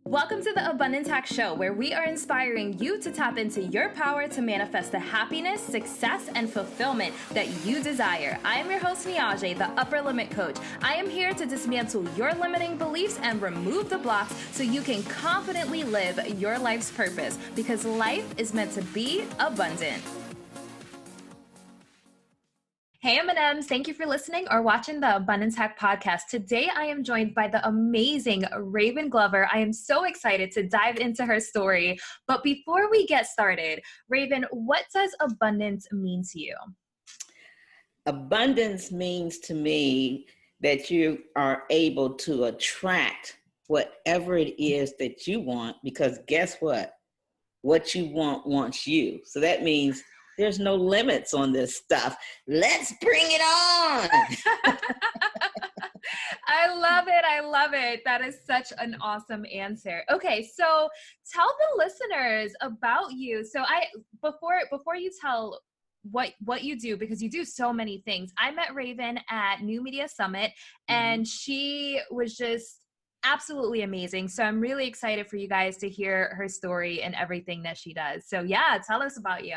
Welcome to the Abundance Hack Show, where we are inspiring you to tap into your power to manifest the happiness, success, and fulfillment that you desire. I am your host, Niajae, the Upper Limit Coach. I am here to dismantle your limiting beliefs and remove the blocks so you can confidently live your life's purpose, because life is meant to be abundant. Hey M&Ms, thank you for listening or watching the Abundance Hack podcast. Today I am joined by the amazing Raven Glover. I am so excited to dive into her story. But before we get started, Raven, what does abundance mean to you? Abundance means to me that you are able to attract whatever it is that you want, because guess what? What you want wants you. So that means there's no limits on this stuff. Let's bring it on. I love it. I love it. That is such an awesome answer. Okay, so tell the listeners about you. So before you tell what you do, because you do so many things. I met Raven at New Media Summit, and she was just absolutely amazing. So I'm really excited for you guys to hear her story and everything that she does. So yeah, tell us about you.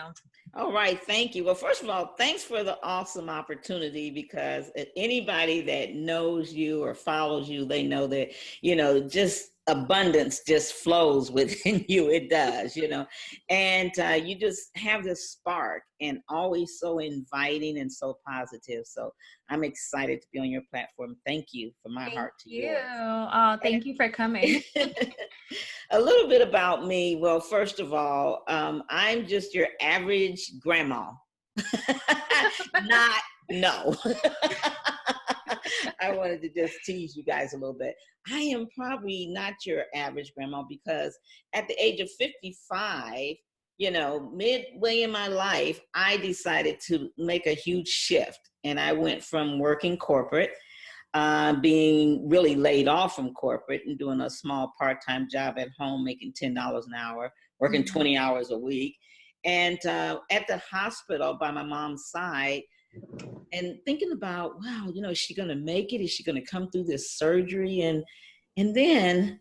All right. Thank you. Well, first of all, thanks for the awesome opportunity, because anybody that knows you or follows you, they know that, just abundance just flows within you. It does, and you just have this spark and always so inviting and so positive. So I'm excited to be on your platform. Thank you from my heart to yours. Thank you for coming. A little bit about me. Well, first of all, I'm just your average grandma. No. I wanted to just tease you guys a little bit. I am probably not your average grandma, because at the age of 55, midway in my life, I decided to make a huge shift. And I went from working corporate, being really laid off from corporate and doing a small part-time job at home, making $10 an hour, working 20 hours a week. And at the hospital by my mom's side, and thinking about, wow, is she going to make it? Is she going to come through this surgery? And then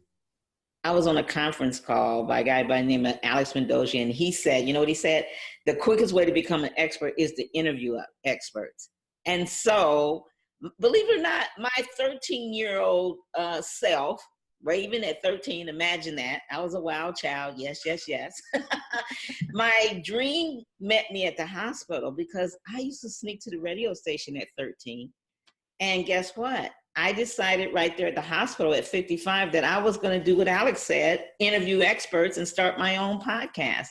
I was on a conference call by a guy by the name of Alex Mendoza, and he said, you know what he said? The quickest way to become an expert is to interview experts. And so, believe it or not, my 13-year-old self, Raven at 13, imagine that. I was a wild child. Yes. My dream met me at the hospital, because I used to sneak to the radio station at 13. And guess what? I decided right there at the hospital at 55 that I was going to do what Alex said, interview experts and start my own podcast.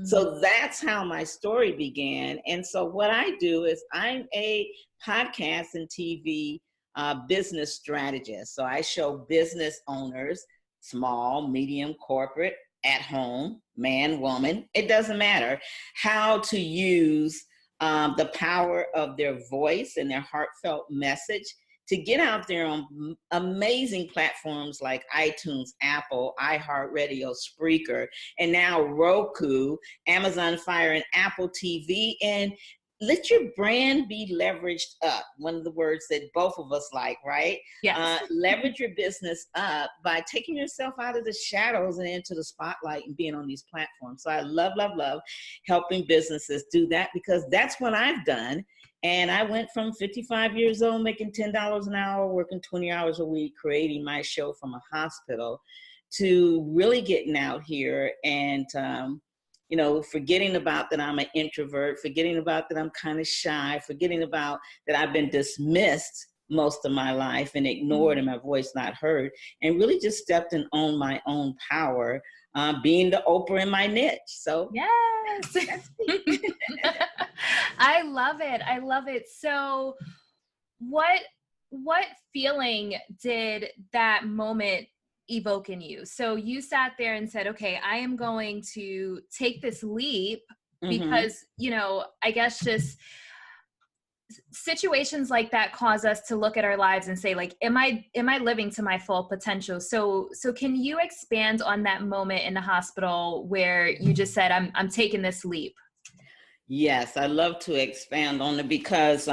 So that's how my story began. And so what I do is I'm a podcast and TV business strategist. So I show business owners, small, medium, corporate, at home, man, woman, it doesn't matter, how to use the power of their voice and their heartfelt message to get out there on amazing platforms like iTunes, Apple, iHeartRadio, Spreaker, and now Roku, Amazon Fire, and Apple TV, and let your brand be leveraged up. One of the words that both of us like, right? Yes. Leverage your business up by taking yourself out of the shadows and into the spotlight and being on these platforms. So I love helping businesses do that, because that's what I've done. And I went from 55 years old, making $10 an hour, working 20 hours a week, creating my show from a hospital, to really getting out here and, forgetting about that I'm an introvert, forgetting about that I'm kind of shy, forgetting about that I've been dismissed most of my life and ignored and my voice not heard, and really just stepped in on my own power, being the Oprah in my niche. So yes. I love it. So what feeling did that moment evoke in you? So you sat there and said, okay, I am going to take this leap, because, I guess just situations like that cause us to look at our lives and say, like, am I living to my full potential? So can you expand on that moment in the hospital where you just said, I'm taking this leap? Yes, I love to expand on it because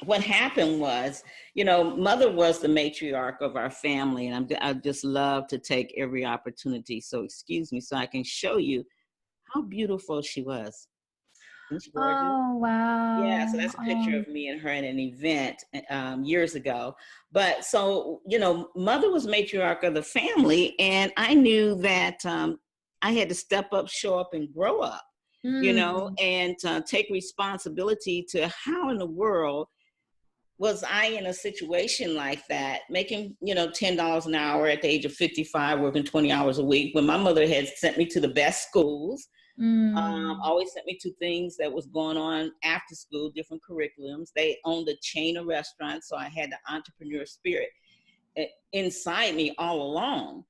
what happened was, mother was the matriarch of our family, and I just love to take every opportunity. So excuse me, so I can show you how beautiful she was. Isn't she gorgeous? Oh, Yeah, so wow. that's a picture of me and her at an event years ago. But so, mother was matriarch of the family, and I knew that I had to step up, show up, and grow up, Mm. and take responsibility to how in the world was I in a situation like that, making, $10 an hour at the age of 55, working 20 hours a week, when my mother had sent me to the best schools. Mm. Always sent me to things that was going on after school, different curriculums. They owned a chain of restaurants, so I had the entrepreneur spirit inside me all along,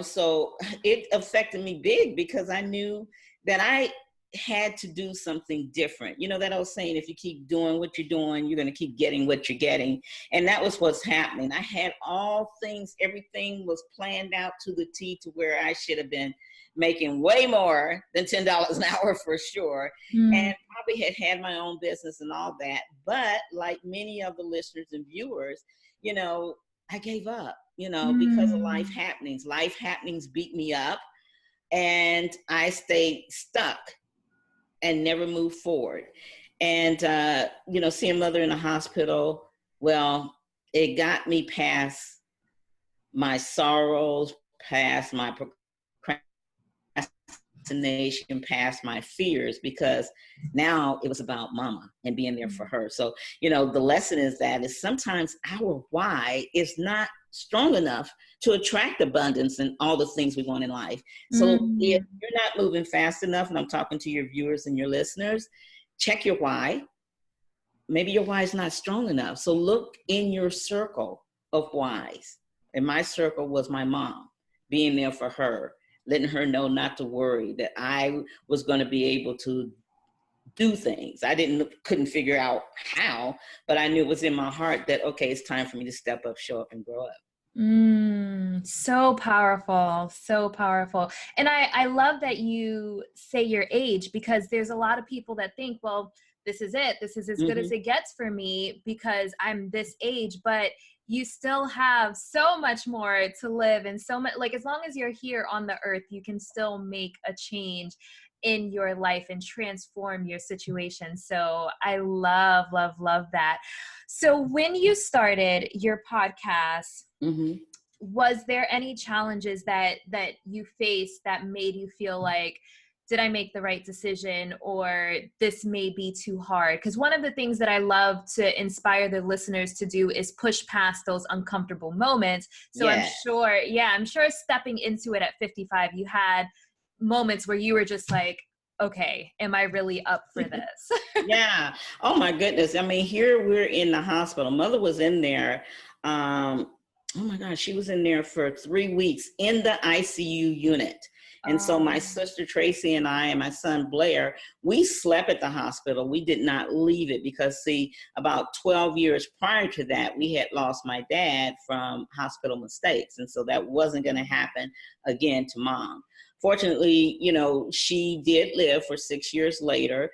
so it affected me big because I knew that I had to do something different. That I was saying, if you keep doing what you're doing, you're going to keep getting what you're getting. And that was what's happening. I had everything was planned out to the T, to where I should have been making way more than $10 an hour for sure. Mm. And probably had my own business and all that. But like many of the listeners and viewers, I gave up, because of life Mm. happenings. Life happenings beat me up, and I stayed stuck and never moved forward. And, seeing mother in the hospital, well, it got me past my sorrows, past my procrastination, past my fears, because now it was about mama and being there for her. So, the lesson is sometimes our why is not strong enough to attract abundance and all the things we want in life. So if Mm. you're not moving fast enough, and I'm talking to your viewers and your listeners, check your why. Maybe your why is not strong enough. So look in your circle of whys. And my circle was my mom, being there for her, letting her know not to worry, that I was going to be able to do things. Couldn't figure out how, but I knew it was in my heart that, okay, it's time for me to step up, show up, and grow up. Mm, so powerful, so powerful. And I love that you say your age, because there's a lot of people that think, well, this is it. This is as good as Mm-hmm. it gets for me because I'm this age, but you still have so much more to live, and so much, like, as long as you're here on the earth, you can still make a change in your life and transform your situation. So I love, love, love that. So when you started your podcast, Mm-hmm. was there any challenges that you faced that made you feel like, did I make the right decision, or this may be too hard? Because one of the things that I love to inspire the listeners to do is push past those uncomfortable moments. So Yeah. I'm sure stepping into it at 55, you had moments where you were just like, okay, am I really up for this? Yeah. Oh my goodness. I mean, here we're in the hospital. Mother was in there. Oh my gosh, she was in there for 3 weeks in the ICU unit. And so my sister Tracy and I and my son Blair, we slept at the hospital. We did not leave it because, see, about 12 years prior to that, we had lost my dad from hospital mistakes. And so that wasn't going to happen again to mom. Fortunately, she did live for 6 years later,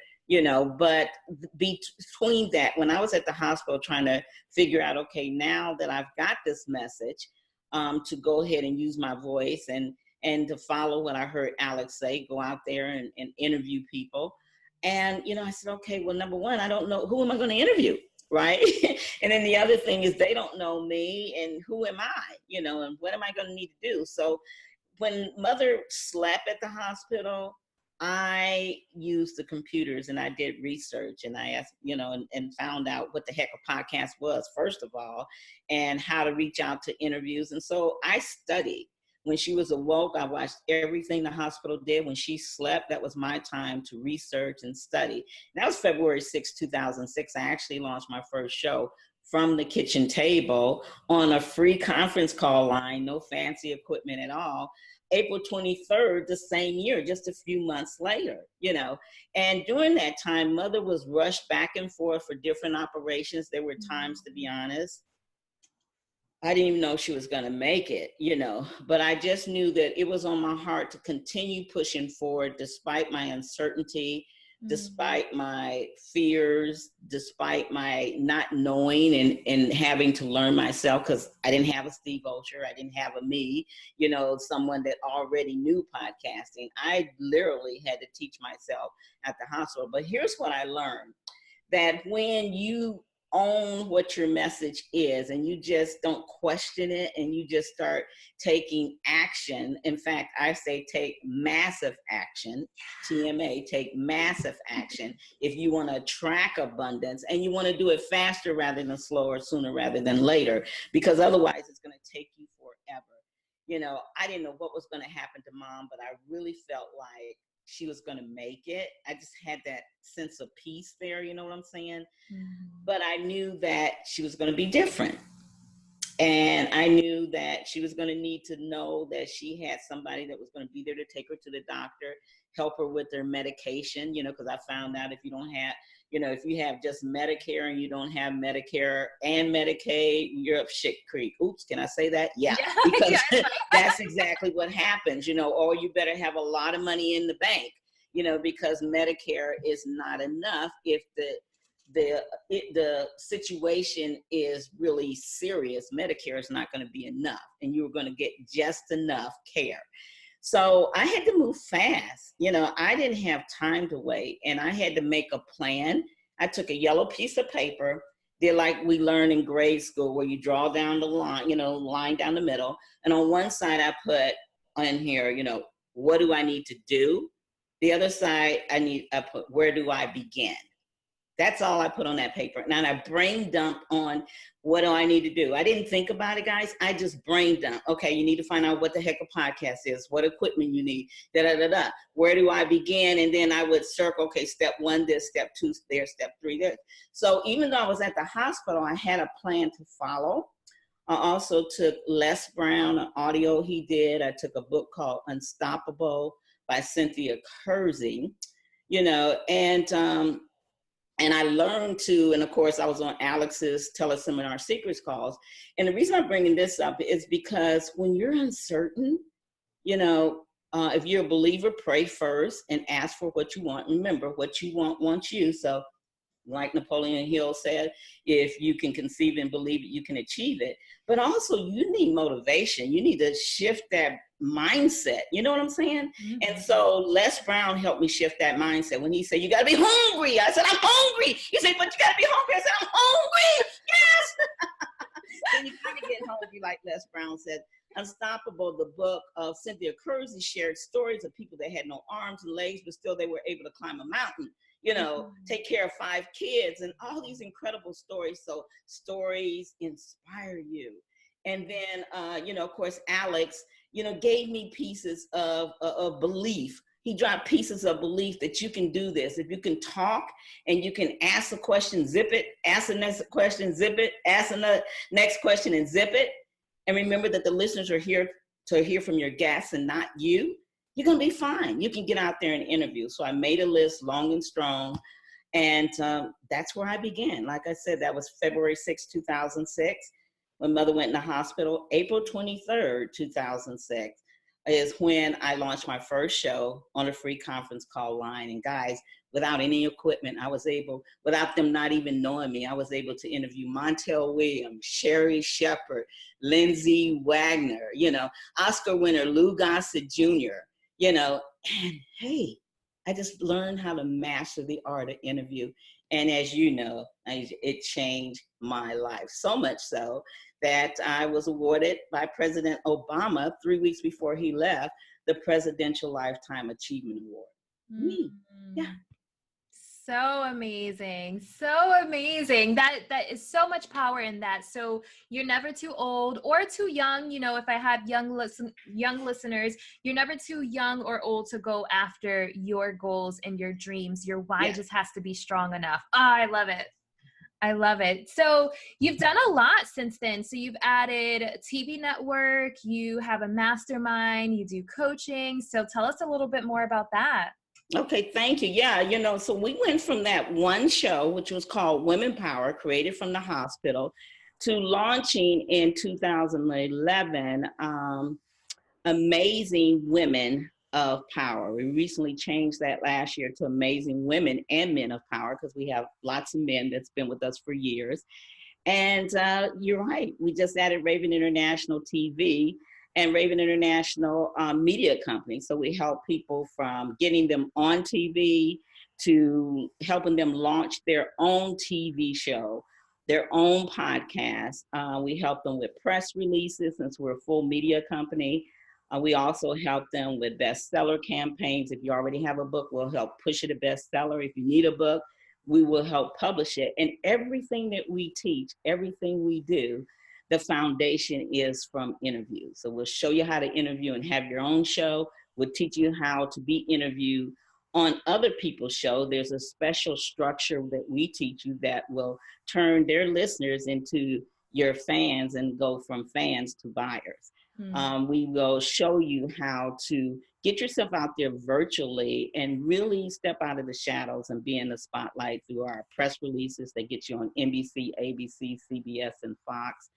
but between that, when I was at the hospital trying to figure out, okay, now that I've got this message, to go ahead and use my voice and to follow what I heard Alex say, go out there and interview people. And, I said, okay, well, number one, I don't know, who am I going to interview? Right. And then the other thing is they don't know me, and who am I, and what am I going to need to do? So when mother slept at the hospital, I used the computers and I did research, and I asked, and found out what the heck a podcast was, first of all, and how to reach out to interviews. And so I studied. When she was awoke, I watched everything the hospital did. When she slept, that was my time to research and study. And that was February 6, 2006. I actually launched my first show from the kitchen table on a free conference call line, no fancy equipment at all, April 23rd, the same year, just a few months later, And during that time, mother was rushed back and forth for different operations. There were times, to be honest, I didn't even know she was going to make it, but I just knew that it was on my heart to continue pushing forward despite my uncertainty, despite my fears, despite my not knowing and having to learn myself, because I didn't have a Steve Olsher, I didn't have a me, someone that already knew podcasting. I literally had to teach myself at the hospital. But here's what I learned, that when you own what your message is and you just don't question it and you just start taking action. In fact, I say take massive action, TMA, take massive action if you want to attract abundance, and you want to do it faster rather than slower, sooner rather than later, because otherwise it's going to take you forever. I didn't know what was going to happen to Mom, but I really felt like she was going to make it. I just had that sense of peace there, you know what I'm saying? Mm-hmm. But I knew that she was going to be different. And I knew that she was going to need to know that she had somebody that was going to be there to take her to the doctor, help her with her medication, because I found out if you don't have, if you have just Medicare and you don't have Medicare and Medicaid, you're up shit creek. Oops, can I say that? Yeah, because that's exactly what happens, or you better have a lot of money in the bank, because Medicare is not enough if the situation is really serious. Medicare is not going to be enough, and you're going to get just enough care. So I had to move fast. I didn't have time to wait, and I had to make a plan. I took a yellow piece of paper, did like we learned in grade school, where you draw down the line, line down the middle. And on one side, I put on here, what do I need to do? The other side, I put, where do I begin? That's all I put on that paper. Now I brain dump on what do I need to do. I didn't think about it, guys. I just brain dump. Okay, you need to find out what the heck a podcast is, what equipment you need, da-da-da-da. Where do I begin? And then I would circle, okay, step 1 this, step 2 there, step 3 there. So even though I was at the hospital, I had a plan to follow. I also took Les Brown, an audio he did. I took a book called Unstoppable by Cynthia Kersey, and I learned to, and of course I was on Alex's Teleseminar Secrets calls. And the reason I'm bringing this up is because when you're uncertain, if you're a believer, pray first and ask for what you want. Remember, what you want wants you. So like Napoleon Hill said, if you can conceive and believe it, you can achieve it. But also you need motivation. You need to shift that mindset. You know what I'm saying? Mm-hmm. And so Les Brown helped me shift that mindset when he said, you got to be hungry. I said, I'm hungry. He said, but you got to be hungry. I said, I'm hungry. Yes. Then you kind of get hungry, like Les Brown said. Unstoppable, the book of Cynthia Kersey, shared stories of people that had no arms and legs, but still they were able to climb a mountain. Take care of 5 kids, and all these incredible stories. So stories inspire you. And then, of course, Alex, gave me pieces of belief. He dropped pieces of belief that you can do this. If you can talk and you can ask a question, zip it, ask the next question, zip it, ask the next question and zip it. And remember that the listeners are here to hear from your guests and not you. You're going to be fine. You can get out there and interview. So I made a list, long and strong. And that's where I began. Like I said, that was February 6, 2006. When Mother went in the hospital. April 23rd, 2006 is when I launched my first show on a free conference call line. And guys, without any equipment, I was able, without them not even knowing me, I was able to interview Montel Williams, Sherry Shepard, Lindsay Wagner, Oscar winner Lou Gossett Jr., and hey, I just learned how to master the art of interview. And as you know, it changed my life. So much so that I was awarded by President Obama 3 weeks before he left, the Presidential Lifetime Achievement Award. Mm-hmm. Me, yeah. So amazing. So amazing. That is so much power in that. So you're never too old or too young. If I had young listeners, you're never too young or old to go after your goals and your dreams. Your why just has to be strong enough. Oh, I love it. I love it. So you've done a lot since then. So you've added a TV network, you have a mastermind, you do coaching. So tell us a little bit more about that. Okay, thank you. Yeah, so we went from that one show, which was called Women Power, created from the hospital, to launching in 2011, Amazing Women of power. We recently changed that last year to amazing women and men of power, because we have lots of men that's been with us for years. And you're right. We just added Raven International TV and Raven International Media Company. So we help people from getting them on TV to helping them launch their own TV show, their own podcast. We help them with press releases, since we're a full media company. We also help them with bestseller campaigns. If you already have a book, we'll help push it a bestseller. If you need a book, we will help publish it. And everything that we teach, everything we do, the foundation is from interviews. So we'll show you how to interview and have your own show. We'll teach you how to be interviewed on other people's show. There's a special structure that we teach you that will turn their listeners into your fans and go from fans to buyers. We will show you how to get yourself out there virtually and really step out of the shadows and be in the spotlight through our press releases that get you on NBC, ABC, CBS, and Fox.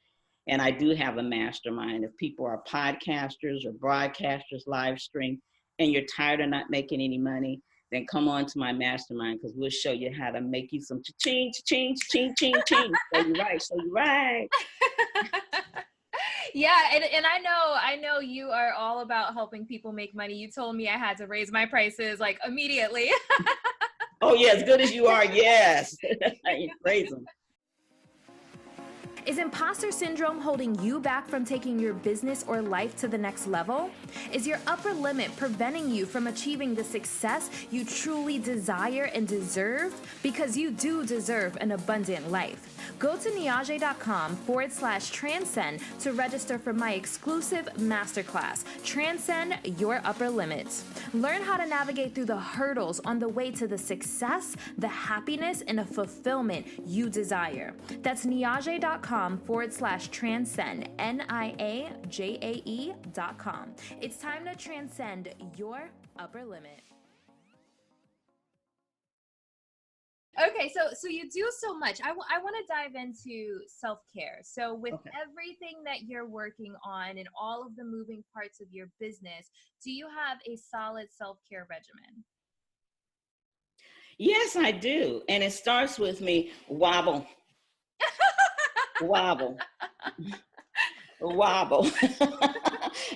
And I do have a mastermind. If people are podcasters or broadcasters, live stream, and you're tired of not making any money, then come on to my mastermind, because we'll show you how to make you some cha-ching, cha-ching, cha-ching, cha-ching. So you're right, so you're right. Yeah, and I know you are all about helping people make money. You told me I had to raise my prices like immediately. Oh yeah, as good as you are, yes. Raise them. Is imposter syndrome holding you back from taking your business or life to the next level? Is your upper limit preventing you from achieving the success you truly desire and deserve? Because you do deserve an abundant life. Go to Niajae.com/transcend to register for my exclusive masterclass, Transcend Your Upper Limits. Learn how to navigate through the hurdles on the way to the success, the happiness, and the fulfillment you desire. That's Niajae.com/transcend, Niajae.com. It's time to transcend your upper limit. Okay, so you do so much. I want to dive into self-care. So with everything that you're working on and all of the moving parts of your business, do you have a solid self-care regimen? Yes, I do. And it starts with me wobble. Wobble. Wobble.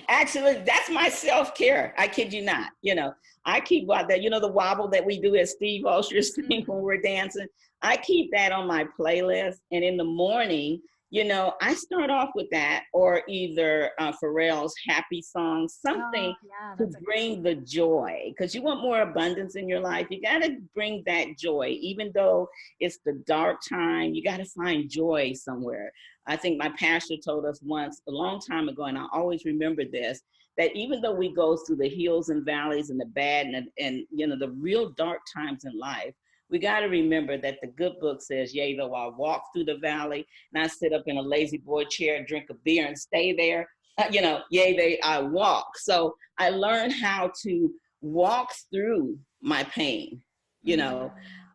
Actually, that's my self-care. I kid you not. You know, I keep that, you know, the wobble that we do at Steve Osher's thing when we're dancing. I keep that on my playlist. And in the morning, you know, I start off with that, or either Pharrell's Happy Song, something to bring the joy. Because you want more abundance in your life. You got to bring that joy. Even though it's the dark time, you got to find joy somewhere. I think my pastor told us once a long time ago, and I always remember this, that even though we go through the hills and valleys and the bad and you know, the real dark times in life, we got to remember that the good book says, yea, though I walk through the valley and I sit up in a lazy boy chair, drink a beer and stay there, you know, yea, though I walk. So I learned how to walk through my pain, you know,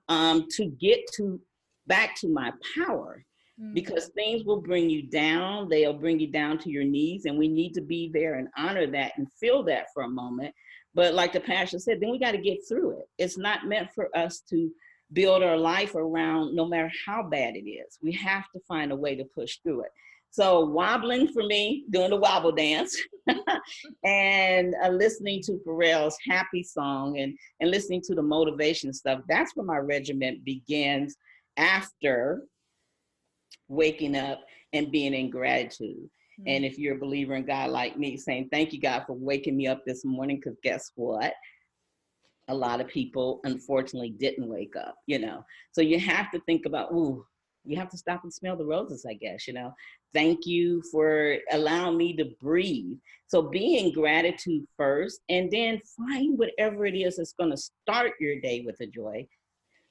to get back to my power. Because things will bring you down. They'll bring you down to your knees, and we need to be there and honor that and feel that for a moment. But like the pastor said, then we got to get through it. It's not meant for us to build our life around no matter how bad it is. We have to find a way to push through it. So wobbling for me, doing the wobble dance, and listening to Pharrell's Happy Song and listening to the motivation stuff, that's where my regiment begins after waking up and being in gratitude. And if you're a believer in God like me, saying, thank you, God, for waking me up this morning, because guess what? A lot of people, unfortunately, didn't wake up, you know. So you have to think about, you have to stop and smell the roses, I guess, you know. Thank you for allowing me to breathe. So be in gratitude first, and then find whatever it is that's going to start your day with a joy.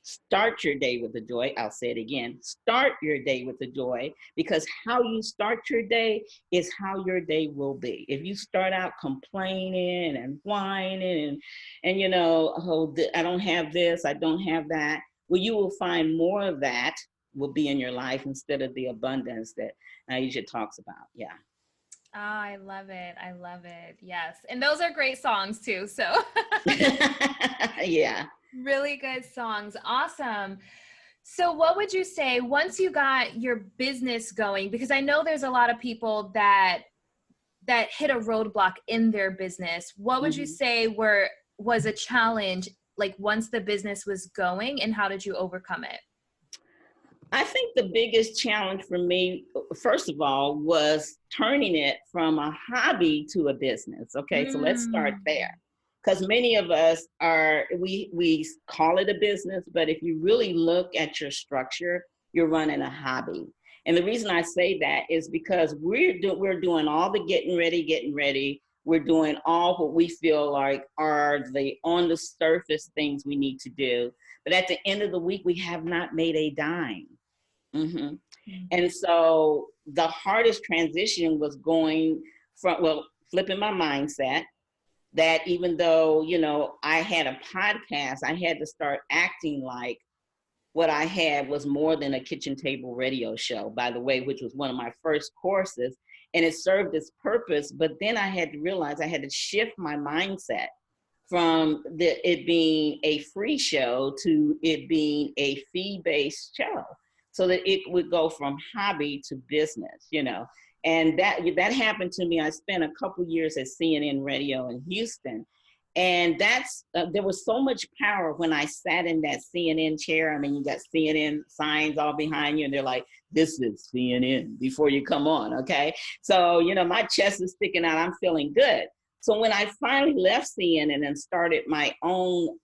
Start your day with the joy. I'll say it again. Start your day with the joy, because how you start your day is how your day will be. If you start out complaining and whining and you know, oh, I don't have this, I don't have that, well, you will find more of that will be in your life instead of the abundance that Niajae talks about. Yeah. Oh, I love it. I love it. Yes. And those are great songs too. So Yeah. really good songs. Awesome. So what would you say once you got your business going? Because I know there's a lot of people that hit a roadblock in their business. What would you Mhm. say was a challenge like once the business was going, and how did you overcome it? I think the biggest challenge for me, first of all, was turning it from a hobby to a business. Okay, so let's start Mm. there. Because many of us are, we call it a business, but if you really look at your structure, you're running a hobby. And the reason I say that is because we're doing all the getting ready. We're doing all what we feel like are the on the surface things we need to do. But at the end of the week, we have not made a dime. Mm-hmm. Mhm. And so the hardest transition was going from, well, flipping my mindset that even though, you know, I had a podcast, I had to start acting like what I had was more than a kitchen table radio show, by the way, which was one of my first courses. And it served its purpose. But then I had to realize I had to shift my mindset from it being a free show to it being a fee-based show so that it would go from hobby to business, you know. And that happened to me. I spent a couple years at CNN radio in Houston, and that's there was so much power when I sat in that CNN chair. I mean, you got CNN signs all behind you, and they're like, this is CNN before you come on. Okay, so you know, my chest is sticking out, I'm feeling good. So when I finally left CNN and started my own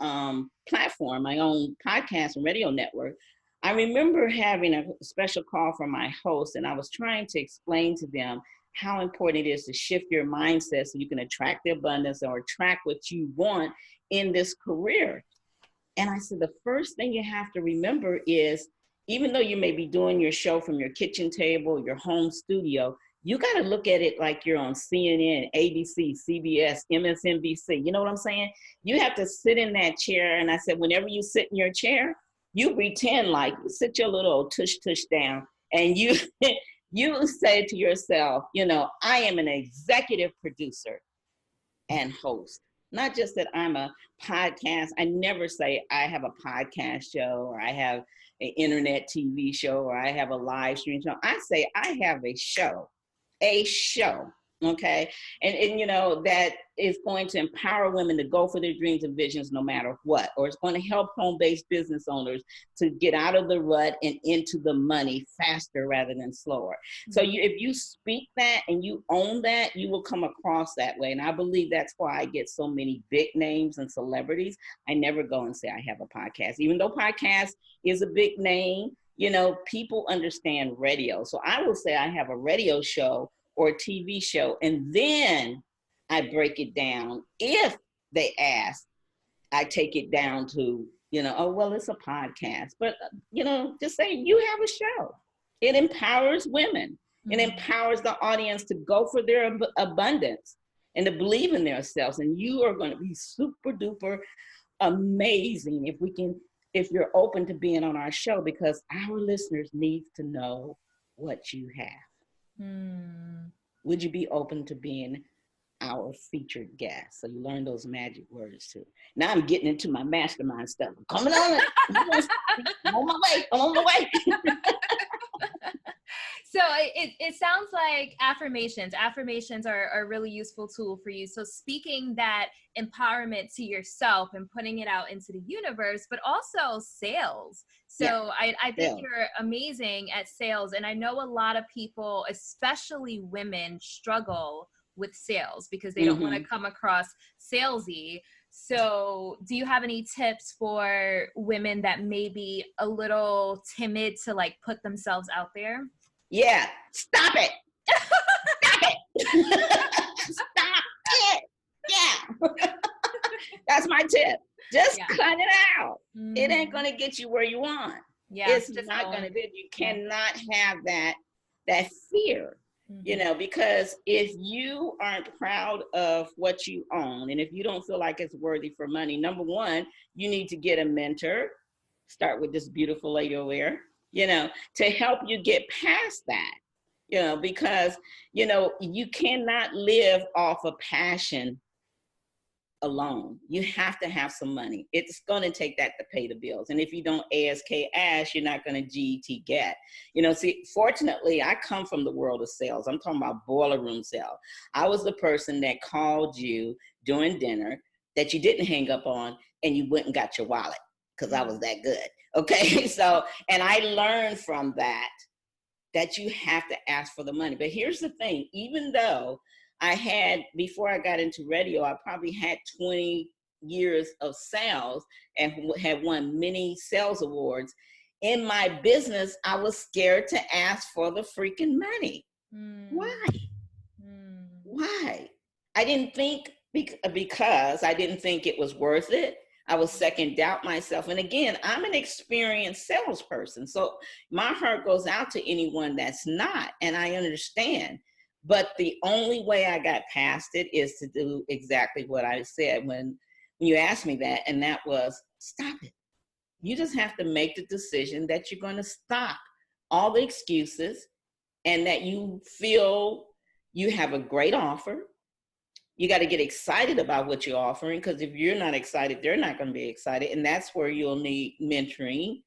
platform, my own podcast and radio network, I remember having a special call from my host, and I was trying to explain to them how important it is to shift your mindset so you can attract the abundance or attract what you want in this career. And I said, the first thing you have to remember is, even though you may be doing your show from your kitchen table, your home studio, you got to look at it like you're on CNN, ABC, CBS, MSNBC. You know what I'm saying? You have to sit in that chair. And I said, whenever you sit in your chair, you pretend like sit your little tush tush down, and you you say to yourself, you know, I am an executive producer and host. Not just that I'm a podcast. I never say I have a podcast show or I have an internet TV show or I have a live stream show. I say I have a show. Okay. And you know, that is going to empower women to go for their dreams and visions no matter what, or it's going to help home-based business owners to get out of the rut and into the money faster rather than slower. So if you speak that and you own that, you will come across that way. And I believe that's why I get so many big names and celebrities. I never go and say I have a podcast, even though podcast is a big name. You know, people understand radio. So I will say I have a radio show or a TV show, and then I break it down. If they ask, I take it down to, you know, oh, well, it's a podcast. But, you know, just say you have a show. It empowers women. It Mm-hmm. empowers the audience to go for their abundance and to believe in themselves. And you are going to be super duper amazing if you're open to being on our show, because our listeners need to know what you have. Mm. Would you be open to being our featured guest? So you learn those magic words too. Now I'm getting into my mastermind stuff. I'm coming on it. I'm on my way. I'm on my way. So it sounds like affirmations. Affirmations are a really useful tool for you. So speaking that empowerment to yourself and putting it out into the universe, but also sales. Yeah. So I think you're amazing at sales. And I know a lot of people, especially women, struggle with sales because they don't want to come across salesy. So do you have any tips for women that may be a little timid to like put themselves out there? Yeah. Stop it. Stop it. Stop it. Yeah. That's my tip. Just cut it out. Mm-hmm. It ain't going to get you where you want. Yeah, it's not going to be. You cannot have that fear. You know, because if you aren't proud of what you own, and if you don't feel like it's worthy for money, number one, you need to get a mentor. Start with this beautiful lady over there, you know, to help you get past that. because, you cannot live off of passion alone. You have to have some money. It's going to take that to pay the bills. And if you don't ask, you're not going to get. See, fortunately, I come from the world of sales. I'm talking about boiler room sale. I was the person that called you during dinner that you didn't hang up on, and you went and got your wallet because I was that good. Okay. So, and I learned from that you have to ask for the money. But here's the thing, even though before I got into radio, I probably had 20 years of sales and had won many sales awards. In my business, I was scared to ask for the freaking money. Why? Why? I didn't think, because I didn't think it was worth it. I was second doubt myself. And again, I'm an experienced salesperson. So my heart goes out to anyone that's not, and I understand. But the only way I got past it is to do exactly what I said when you asked me that, and that was stop it. You just have to make the decision that you're going to stop all the excuses and that you feel you have a great offer. You got to get excited about what you're offering, because if you're not excited, they're not going to be excited. And that's where you'll need mentoring.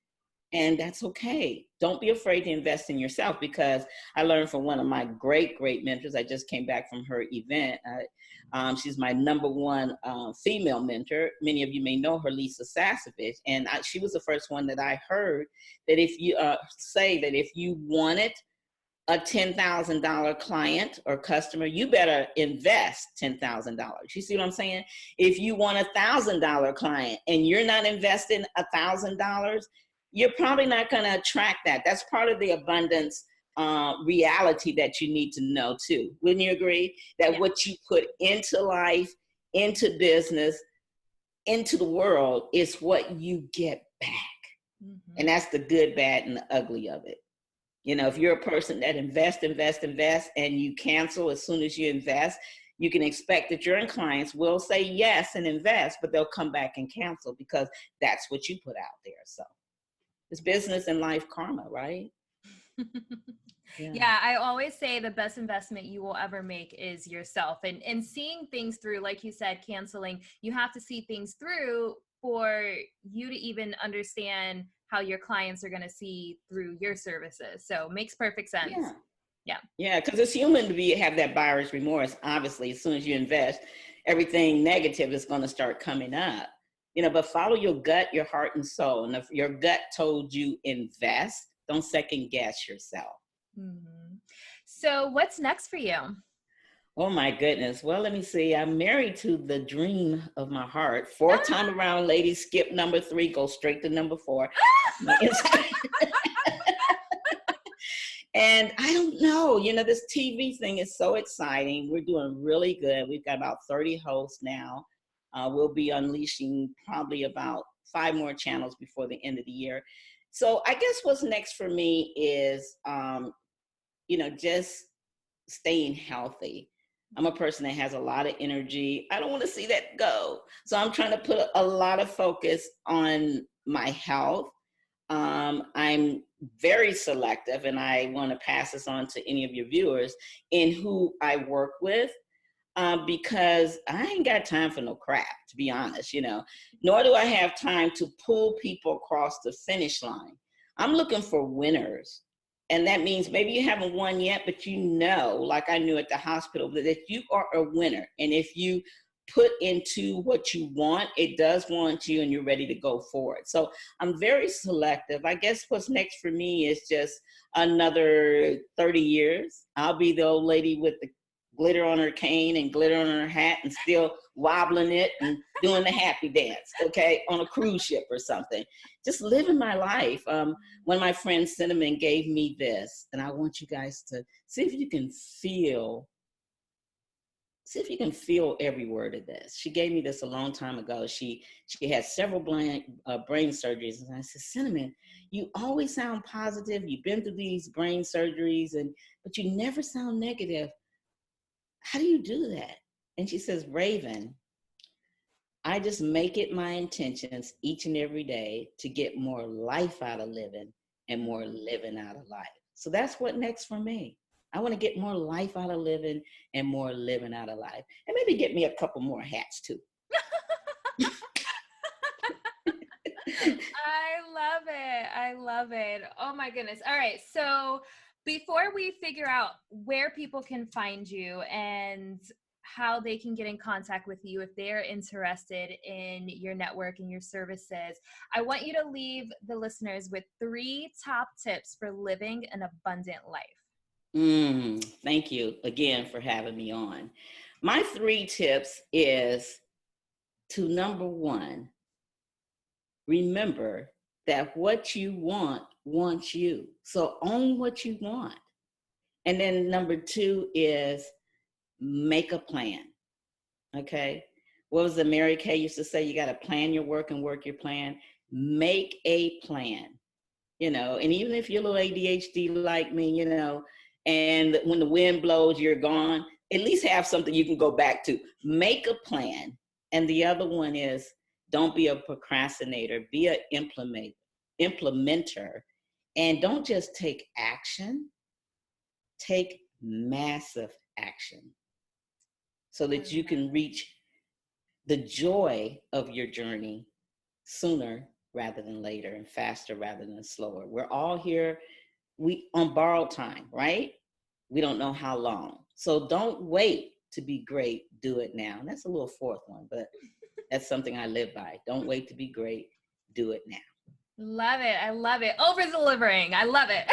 And that's okay. Don't be afraid to invest in yourself, because I learned from one of my great, great mentors. I just came back from her event. She's my number one female mentor. Many of you may know her, Lisa Sasevich. And she was the first one that I heard that if you say that if you wanted a $10,000 client or customer, you better invest $10,000. You see what I'm saying? If you want $1,000 client and you're not investing $1,000, you're probably not going to attract that. That's part of the abundance reality that you need to know too. Wouldn't you agree that what you put into life, into business, into the world is what you get back? Mm-hmm. And that's the good, bad, and the ugly of it. If you're a person that invest, and you cancel as soon as you invest, you can expect that your clients will say yes and invest, but they'll come back and cancel because that's what you put out there. So it's business and life karma, right? Yeah, I always say the best investment you will ever make is yourself, and seeing things through. Like you said, canceling, you have to see things through for you to even understand how your clients are going to see through your services. So makes perfect sense. Yeah, because it's human to have that buyer's remorse. Obviously, as soon as you invest, everything negative is going to start coming up. But follow your gut, your heart, and soul. And if your gut told you invest, don't second guess yourself. Mm-hmm. So what's next for you? Oh my goodness. Well, let me see. I'm married to the dream of my heart. Fourth time around, ladies, skip number 3, go straight to number 4. And I don't know, this TV thing is so exciting. We're doing really good. We've got about 30 hosts now. We'll be unleashing probably about 5 more channels before the end of the year. So I guess what's next for me is, just staying healthy. I'm a person that has a lot of energy. I don't want to see that go. So I'm trying to put a lot of focus on my health. I'm very selective, and I want to pass this on to any of your viewers, in who I work with, because I ain't got time for no crap, to be honest, nor do I have time to pull people across the finish line. I'm looking for winners. And that means maybe you haven't won yet, but like I knew at the hospital, that you are a winner. And if you put into what you want, it does want you, and you're ready to go forward. So I'm very selective. I guess what's next for me is just another 30 years. I'll be the old lady with the glitter on her cane and glitter on her hat and still wobbling it and doing the happy dance, okay, on a cruise ship or something. Just living my life. One of my friends, Cinnamon, gave me this, and I want you guys to see if you can feel every word of this. She gave me this a long time ago. She had several brain surgeries, and I said, Cinnamon, you always sound positive. You've been through these brain surgeries, but you never sound negative. How do you do that? And she says, Raven, I just make it my intentions each and every day to get more life out of living and more living out of life. So that's what next for me. I want to get more life out of living and more living out of life. And maybe get me a couple more hats too. I love it. I love it. Oh my goodness. All right. So before we figure out where people can find you and how they can get in contact with you if they're interested in your network and your services, I want you to leave the listeners with 3 top tips for living an abundant life. Thank you again for having me on. My 3 tips is to, number 1, remember that what you want wants you. So own what you want. And then number 2 is make a plan. Okay. What was the Mary Kay used to say? You got to plan your work and work your plan. Make a plan, and even if you're a little ADHD like me, and when the wind blows, you're gone, at least have something you can go back to. Make a plan. And the other one is, don't be a procrastinator, be an implementer, and don't just take action, take massive action so that you can reach the joy of your journey sooner rather than later and faster rather than slower. We're all here, on borrowed time, right? We don't know how long. So don't wait to be great, do it now. And that's a little 4th one, but that's something I live by. Don't wait to be great, do it now. Love it. I love it. Over delivering. I love it.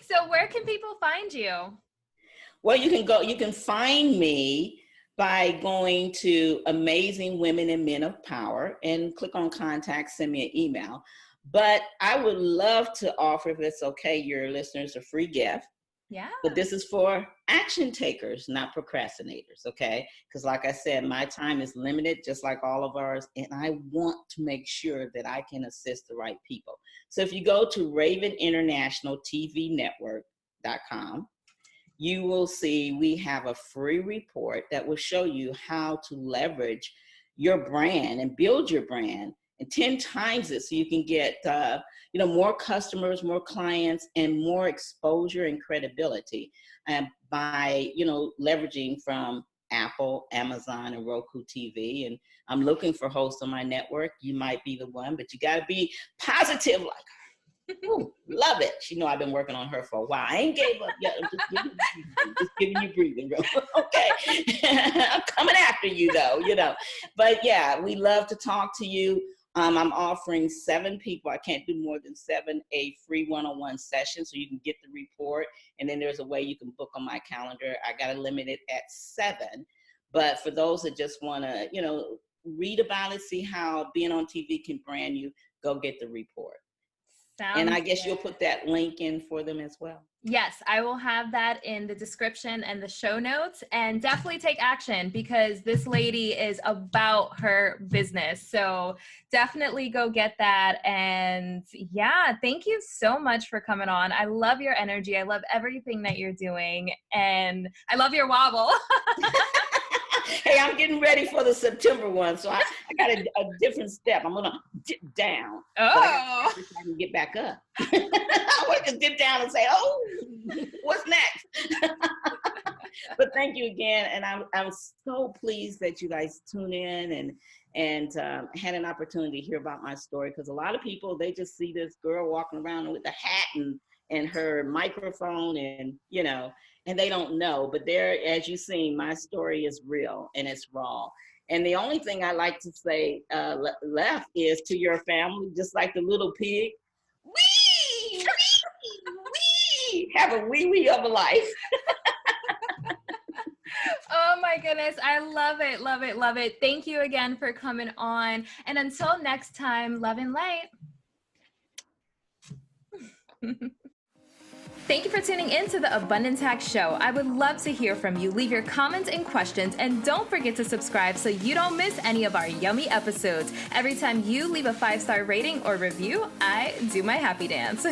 So where can people find you? Well, you can find me by going to Amazing Women and Men of Power and click on contact, send me an email. But I would love to offer, if it's okay, your listeners a free gift. Yeah. But this is for action takers, not procrastinators, okay? Because like I said, my time is limited, just like all of ours, and I want to make sure that I can assist the right people. So if you go to raveninternationaltvnetwork.com, you will see we have a free report that will show you how to leverage your brand and build your brand and 10 times it so you can get more customers, more clients, and more exposure and credibility by leveraging from Apple, Amazon, and Roku TV. And I'm looking for hosts on my network. You might be the one, but you got to be positive like her. Ooh, love it. She know I've been working on her for a while. I ain't gave up yet. I'm just giving you breathing room. Okay. I'm coming after you though, But yeah, we love to talk to you. I'm offering 7 people. I can't do more than 7, a free one-on-one session so you can get the report. And then there's a way you can book on my calendar. I got to limit it at 7. But for those that just want to, read about it, see how being on TV can brand you, go get the report. And I guess you'll put that link in for them as well. Yes, I will have that in the description and the show notes, and definitely take action because this lady is about her business. So definitely go get that. And yeah, thank you so much for coming on. I love your energy. I love everything that you're doing. And I love your wobble. Hey, I'm getting ready for the September one, so I got a different step. I'm gonna dip down. Oh, so I can get back up. I want to dip down and say, "Oh, what's next?" But thank you again, and I'm so pleased that you guys tune in and had an opportunity to hear about my story, because a lot of people, they just see this girl walking around with a hat and her microphone and and they don't know. But there, as you see, my story is real and it's raw. And the only thing I like to say left is to your family, just like the little pig, wee, wee, wee, have a wee wee of a life. Oh my goodness. I love it. Love it. Love it. Thank you again for coming on. And until next time, love and light. Thank you for tuning in to the Abundance Hack Show. I would love to hear from you. Leave your comments and questions, and don't forget to subscribe so you don't miss any of our yummy episodes. Every time you leave a 5-star rating or review, I do my happy dance.